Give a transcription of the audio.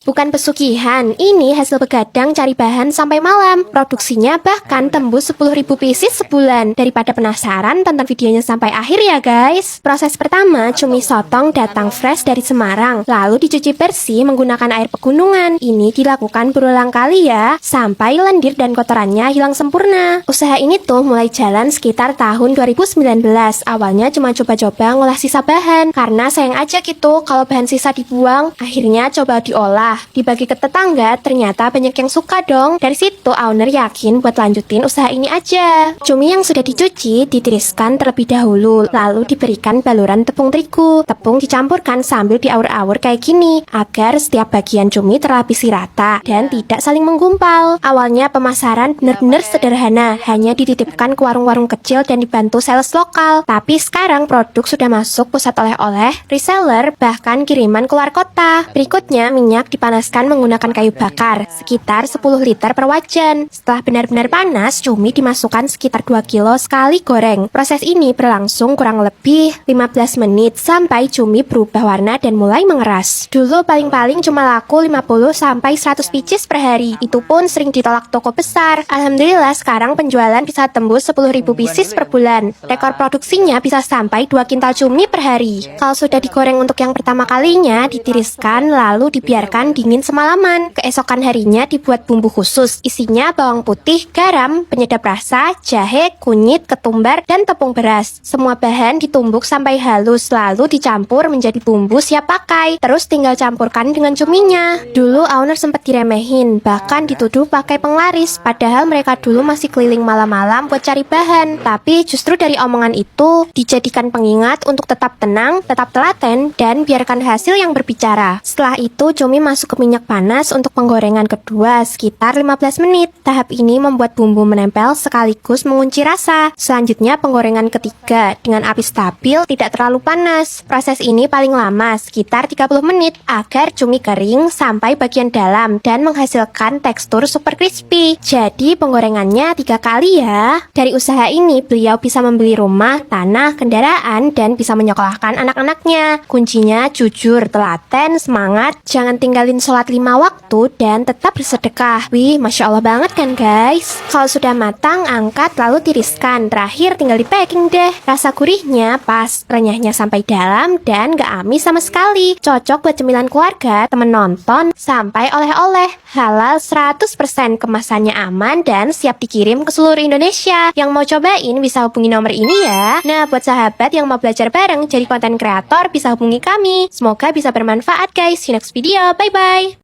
Bukan pesugihan, ini hasil begadang cari bahan sampai malam. Produksinya bahkan tembus 10.000 pieces sebulan. Daripada penasaran, tonton videonya sampai akhir ya guys. Proses pertama, cumi sotong datang fresh dari Semarang, lalu dicuci bersih menggunakan air pegunungan. Ini dilakukan berulang kali ya, sampai lendir dan kotorannya hilang sempurna. Usaha ini tuh mulai jalan sekitar tahun 2019. Awalnya cuma coba-coba ngolah sisa bahan, karena sayang aja gitu kalau bahan sisa dibuang. Akhirnya coba diolah, dibagi ke tetangga, ternyata banyak yang suka dong. Dari situ owner yakin buat lanjutin usaha ini aja. Cumi yang sudah dicuci ditiriskan terlebih dahulu, lalu diberikan baluran tepung terigu. Tepung dicampurkan sambil diaur-aur kayak gini, agar setiap bagian cumi terlapisi rata dan tidak saling menggumpal. Awalnya pemasaran benar-benar sederhana, hanya dititipkan ke warung-warung kecil dan dibantu sales lokal. Tapi sekarang produk sudah masuk pusat oleh-oleh, reseller, bahkan kiriman keluar kota. Berikutnya minyak dipanaskan menggunakan kayu bakar, sekitar 10 liter per wajan. Setelah benar-benar panas, cumi dimasukkan sekitar 2 kilo sekali goreng. Proses ini berlangsung kurang lebih 15 menit sampai cumi berubah warna dan mulai mengeras. Dulu paling-paling cuma laku 50 sampai 100 pieces per hari. Itu pun sering ditolak toko besar. Alhamdulillah sekarang penjualan bisa tembus 10.000 pieces per bulan. Rekor produksinya bisa sampai 2 kintal cumi per hari. Kalau sudah digoreng untuk yang pertama kalinya, ditiriskan lalu dibiarkan dingin semalaman. Keesokan harinya dibuat bumbu khusus, isinya bawang putih, garam, penyedap rasa, jahe, kunyit, ketumbar, dan tepung beras. Semua bahan ditumbuk sampai halus, lalu dicampur menjadi bumbu siap pakai. Terus tinggal campurkan dengan cuminya. Dulu owner sempat diremehin, bahkan dituduh pakai penglaris, padahal mereka dulu masih keliling malam-malam buat cari bahan. Tapi justru dari omongan itu dijadikan pengingat untuk tetap tenang, tetap telaten, dan biarkan hasil yang berbicara. Setelah itu cumi masuk ke minyak panas untuk penggorengan kedua sekitar 15 menit. Tahap ini membuat bumbu menempel sekaligus mengunci rasa. Selanjutnya penggorengan ketiga dengan api stabil, tidak terlalu panas. Proses ini paling lama sekitar 30 menit agar cumi kering sampai bagian dalam dan menghasilkan tekstur super crispy. Jadi penggorengannya 3 kali ya. Dari usaha ini beliau bisa membeli rumah, tanah, kendaraan, dan bisa menyekolahkan anak-anaknya. Kuncinya jujur, telaten, semangat, jangan tinggalin sholat 5 waktu, dan tetap bersedekah. Wih, Masya Allah banget kan guys. Kalau sudah matang, angkat lalu tiriskan. Terakhir tinggal di packing deh. Rasa gurihnya pas, renyahnya sampai dalam, dan gak amis sama sekali. Cocok buat cemilan keluarga, temen nonton, sampai oleh-oleh. Halal 100%, kemasannya aman dan siap dikirim ke seluruh Indonesia. Yang mau cobain bisa hubungi nomor ini ya. Nah, buat sahabat yang mau belajar bareng jadi konten kreator bisa hubungi kami. Semoga bisa bermanfaat guys. See you next video. Bye-bye.